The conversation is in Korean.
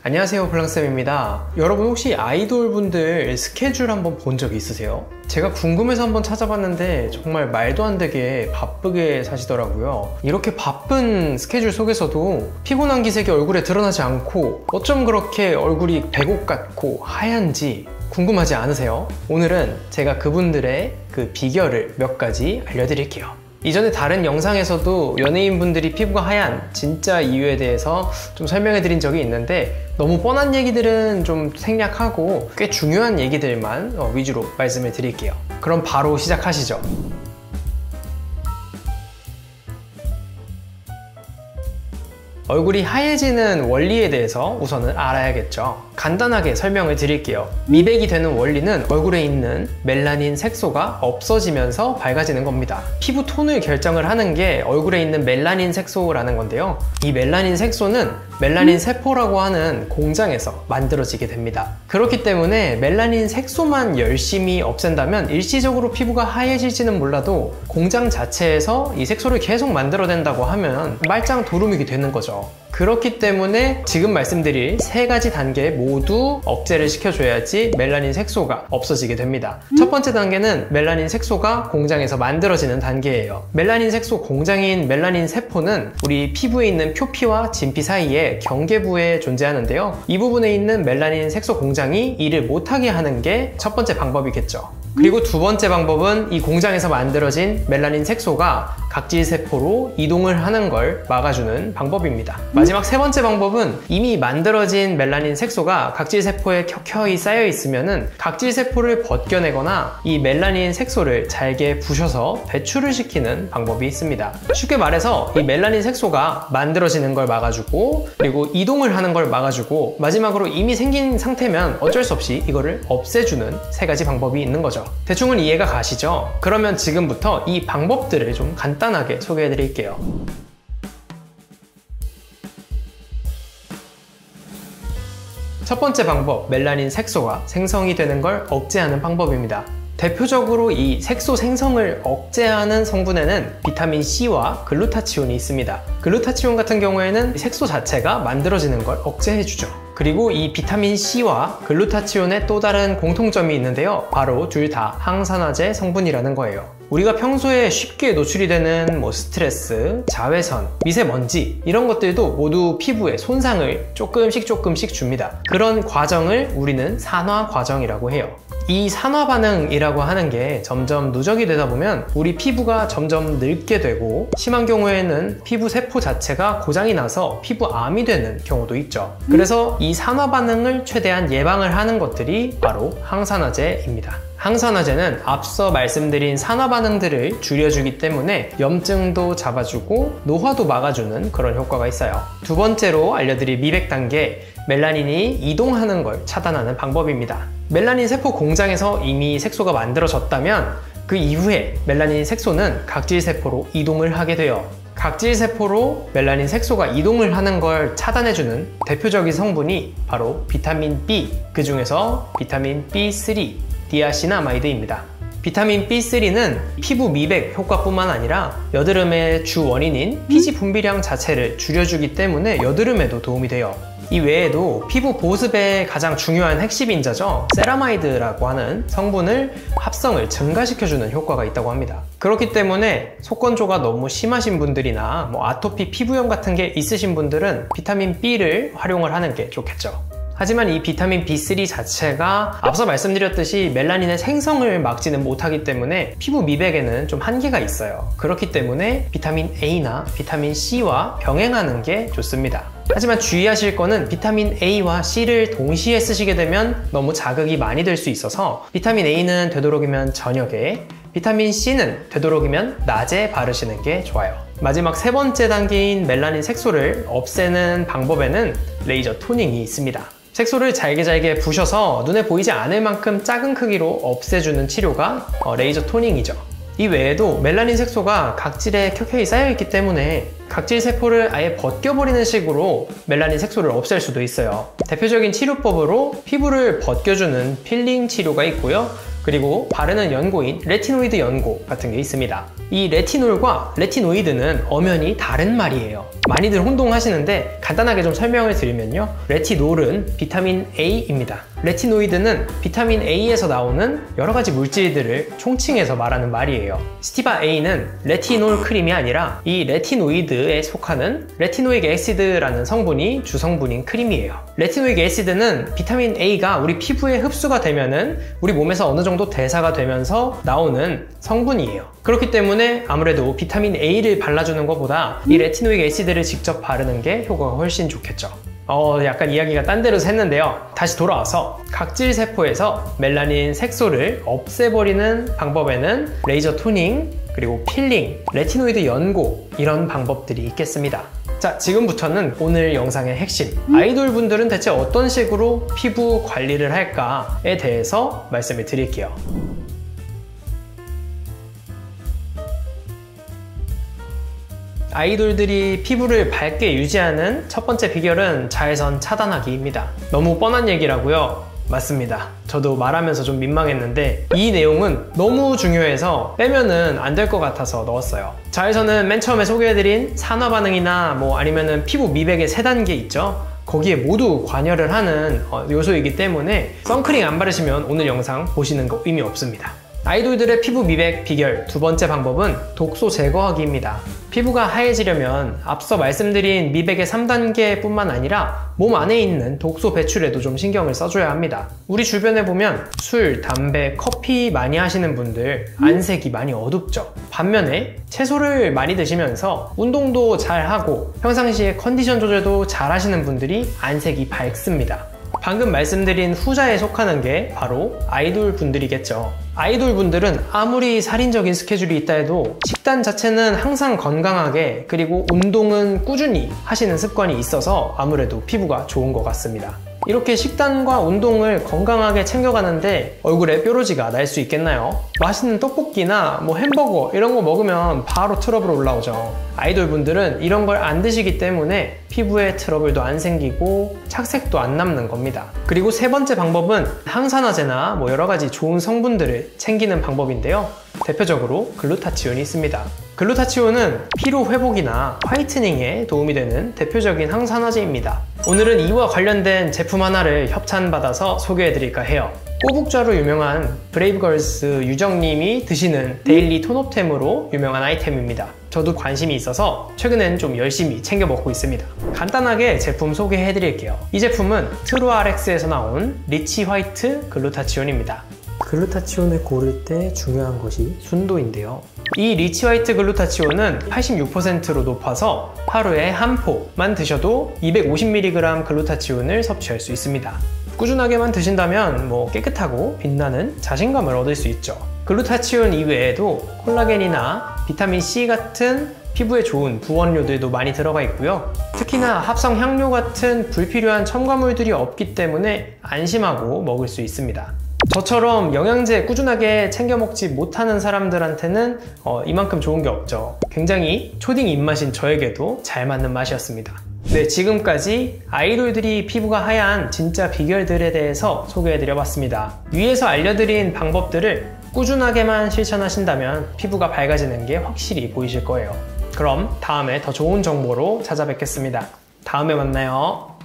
안녕하세요, 블랑쌤입니다. 여러분 혹시 아이돌분들 스케줄 한번 본 적 있으세요? 제가 궁금해서 한번 찾아봤는데 정말 말도 안 되게 바쁘게 사시더라고요. 이렇게 바쁜 스케줄 속에서도 피곤한 기색이 얼굴에 드러나지 않고 어쩜 그렇게 얼굴이 백옥 같고 하얀지 궁금하지 않으세요? 오늘은 제가 그분들의 그 비결을 몇 가지 알려드릴게요. 이전에 다른 영상에서도 연예인분들이 피부가 하얀 진짜 이유에 대해서 좀 설명해 드린 적이 있는데 너무 뻔한 얘기들은 좀 생략하고 꽤 중요한 얘기들만 위주로 말씀을 드릴게요. 그럼 바로 시작하시죠. 얼굴이 하얘지는 원리에 대해서 우선은 알아야겠죠. 간단하게 설명을 드릴게요. 미백이 되는 원리는 얼굴에 있는 멜라닌 색소가 없어지면서 밝아지는 겁니다. 피부 톤을 결정을 하는 게 얼굴에 있는 멜라닌 색소라는 건데요. 이 멜라닌 색소는 멜라닌 세포라고 하는 공장에서 만들어지게 됩니다. 그렇기 때문에 멜라닌 색소만 열심히 없앤다면 일시적으로 피부가 하얘질지는 몰라도 공장 자체에서 이 색소를 계속 만들어낸다고 하면 말짱 도루묵이 되는 거죠. 그렇기 때문에 지금 말씀드릴 세 가지 단계 모두 억제를 시켜줘야지 멜라닌 색소가 없어지게 됩니다. 첫 번째 단계는 멜라닌 색소가 공장에서 만들어지는 단계예요. 멜라닌 색소 공장인 멜라닌 세포는 우리 피부에 있는 표피와 진피 사이에 경계부에 존재하는데요. 이 부분에 있는 멜라닌 색소 공장이 일을 못하게 하는 게 첫 번째 방법이겠죠. 그리고 두 번째 방법은 이 공장에서 만들어진 멜라닌 색소가 각질세포로 이동을 하는 걸 막아주는 방법입니다. 마지막 세 번째 방법은 이미 만들어진 멜라닌 색소가 각질세포에 켜켜이 쌓여 있으면은 각질세포를 벗겨내거나 이 멜라닌 색소를 잘게 부셔서 배출을 시키는 방법이 있습니다. 쉽게 말해서 이 멜라닌 색소가 만들어지는 걸 막아주고 그리고 이동을 하는 걸 막아주고 마지막으로 이미 생긴 상태면 어쩔 수 없이 이거를 없애주는 세 가지 방법이 있는 거죠. 대충은 이해가 가시죠? 그러면 지금부터 이 방법들을 좀 간단하게 소개해 드릴게요. 첫 번째 방법, 멜라닌 색소가 생성이 되는 걸 억제하는 방법입니다. 대표적으로 이 색소 생성을 억제하는 성분에는 비타민 C와 글루타치온이 있습니다. 글루타치온 같은 경우에는 색소 자체가 만들어지는 걸 억제해주죠. 그리고 이 비타민 C와 글루타치온의 또 다른 공통점이 있는데요. 바로 둘 다 항산화제 성분이라는 거예요. 우리가 평소에 쉽게 노출이 되는 스트레스, 자외선, 미세먼지 이런 것들도 모두 피부에 손상을 조금씩 줍니다. 그런 과정을 우리는 산화 과정이라고 해요. 이 산화 반응이라고 하는 게 점점 누적이 되다 보면 우리 피부가 점점 늙게 되고 심한 경우에는 피부 세포 자체가 고장이 나서 피부암이 되는 경우도 있죠. 그래서 이 산화 반응을 최대한 예방을 하는 것들이 바로 항산화제입니다. 항산화제는 앞서 말씀드린 산화 반응들을 줄여주기 때문에 염증도 잡아주고 노화도 막아주는 그런 효과가 있어요. 두 번째로 알려드릴 미백 단계, 멜라닌이 이동하는 걸 차단하는 방법입니다. 멜라닌 세포 공장에서 이미 색소가 만들어졌다면 그 이후에 멜라닌 색소는 각질세포로 이동을 하게 돼요. 각질세포로 멜라닌 색소가 이동을 하는 걸 차단해주는 대표적인 성분이 바로 비타민 B, 그 중에서 비타민 B3, 디아시나마이드입니다. 비타민 B3는 피부 미백 효과뿐만 아니라 여드름의 주 원인인 피지 분비량 자체를 줄여주기 때문에 여드름에도 도움이 돼요. 이 외에도 피부 보습의 가장 중요한 핵심인자죠. 세라마이드라고 하는 성분을 합성을 증가시켜주는 효과가 있다고 합니다. 그렇기 때문에 속건조가 너무 심하신 분들이나 아토피 피부염 같은 게 있으신 분들은 비타민 B를 활용을 하는 게 좋겠죠. 하지만 이 비타민 B3 자체가 앞서 말씀드렸듯이 멜라닌의 생성을 막지는 못하기 때문에 피부 미백에는 좀 한계가 있어요. 그렇기 때문에 비타민 A나 비타민 C와 병행하는 게 좋습니다. 하지만 주의하실 거는 비타민 A와 C를 동시에 쓰시게 되면 너무 자극이 많이 될 수 있어서 비타민 A는 되도록이면 저녁에, 비타민 C는 되도록이면 낮에 바르시는 게 좋아요. 마지막 세 번째 단계인 멜라닌 색소를 없애는 방법에는 레이저 토닝이 있습니다. 색소를 잘게 부셔서 눈에 보이지 않을 만큼 작은 크기로 없애주는 치료가 레이저 토닝이죠. 이 외에도 멜라닌 색소가 각질에 켜켜이 쌓여있기 때문에 각질 세포를 아예 벗겨버리는 식으로 멜라닌 색소를 없앨 수도 있어요. 대표적인 치료법으로 피부를 벗겨주는 필링 치료가 있고요. 그리고 바르는 연고인 레티노이드 연고 같은 게 있습니다. 이 레티놀과 레티노이드는 엄연히 다른 말이에요. 많이들 혼동하시는데 간단하게 좀 설명을 드리면요, 레티놀은 비타민 A입니다. 레티노이드는 비타민 A에서 나오는 여러 가지 물질들을 총칭해서 말하는 말이에요. 스티바 A는 레티놀 크림이 아니라 이 레티노이드에 속하는 레티노익 애시드라는 성분이 주성분인 크림이에요. 레티노익 애시드는 비타민 A가 우리 피부에 흡수가 되면은 우리 몸에서 어느 정도 대사가 되면서 나오는 성분이에요. 그렇기 때문에 아무래도 비타민 A를 발라주는 것보다 이 레티노익 애시드를 직접 바르는 게 효과가 훨씬 좋겠죠. 약간 이야기가 딴 데로 샜는데요. 다시 돌아와서 각질 세포에서 멜라닌 색소를 없애버리는 방법에는 레이저 토닝, 그리고 필링, 레티노이드 연고, 이런 방법들이 있겠습니다. 자, 지금부터는 오늘 영상의 핵심, 아이돌 분들은 대체 어떤 식으로 피부 관리를 할까에 대해서 말씀을 드릴게요. 아이돌들이 피부를 밝게 유지하는 첫 번째 비결은 자외선 차단하기입니다. 너무 뻔한 얘기라고요? 맞습니다. 저도 말하면서 좀 민망했는데 이 내용은 너무 중요해서 빼면은 안 될 것 같아서 넣었어요. 자외선은 맨 처음에 소개해드린 산화 반응이나 아니면은 피부 미백의 3단계 있죠? 거기에 모두 관여를 하는 요소이기 때문에 선크림 안 바르시면 오늘 영상 보시는 거 의미 없습니다. 아이돌들의 피부 미백 비결 두 번째 방법은 독소 제거하기입니다. 피부가 하얘지려면 앞서 말씀드린 미백의 3단계 뿐만 아니라 몸 안에 있는 독소 배출에도 좀 신경을 써줘야 합니다. 우리 주변에 보면 술, 담배, 커피 많이 하시는 분들 안색이 많이 어둡죠. 반면에 채소를 많이 드시면서 운동도 잘하고 평상시에 컨디션 조절도 잘 하시는 분들이 안색이 밝습니다. 방금 말씀드린 후자에 속하는 게 바로 아이돌 분들이겠죠. 아이돌 분들은 아무리 살인적인 스케줄이 있다 해도 식단 자체는 항상 건강하게, 그리고 운동은 꾸준히 하시는 습관이 있어서 아무래도 피부가 좋은 것 같습니다. 이렇게 식단과 운동을 건강하게 챙겨가는데 얼굴에 뾰루지가 날 수 있겠나요? 맛있는 떡볶이나 햄버거 이런 거 먹으면 바로 트러블 올라오죠. 아이돌 분들은 이런 걸 안 드시기 때문에 피부에 트러블도 안 생기고 착색도 안 남는 겁니다. 그리고 세 번째 방법은 항산화제나 여러 가지 좋은 성분들을 챙기는 방법인데요. 대표적으로 글루타치온이 있습니다. 글루타치온은 피로 회복이나 화이트닝에 도움이 되는 대표적인 항산화제입니다. 오늘은 이와 관련된 제품 하나를 협찬받아서 소개해드릴까 해요. 꼬북좌로 유명한 브레이브걸스 유정님이 드시는 데일리 톤업템으로 유명한 아이템입니다. 저도 관심이 있어서 최근엔 좀 열심히 챙겨 먹고 있습니다. 간단하게 제품 소개해드릴게요. 이 제품은 트루아렉스에서 나온 리치 화이트 글루타치온입니다. 글루타치온을 고를 때 중요한 것이 순도인데요. 이 리치 화이트 글루타치온은 86%로 높아서 하루에 한 포만 드셔도 250mg 글루타치온을 섭취할 수 있습니다. 꾸준하게만 드신다면 깨끗하고 빛나는 자신감을 얻을 수 있죠. 글루타치온 이외에도 콜라겐이나 비타민C 같은 피부에 좋은 부원료들도 많이 들어가 있고요. 특히나 합성 향료 같은 불필요한 첨가물들이 없기 때문에 안심하고 먹을 수 있습니다. 저처럼 영양제 꾸준하게 챙겨 먹지 못하는 사람들한테는 이만큼 좋은 게 없죠. 굉장히 초딩 입맛인 저에게도 잘 맞는 맛이었습니다. 네, 지금까지 아이돌들이 피부가 하얀 진짜 비결들에 대해서 소개해드려봤습니다. 위에서 알려드린 방법들을 꾸준하게만 실천하신다면 피부가 밝아지는 게 확실히 보이실 거예요. 그럼 다음에 더 좋은 정보로 찾아뵙겠습니다. 다음에 만나요.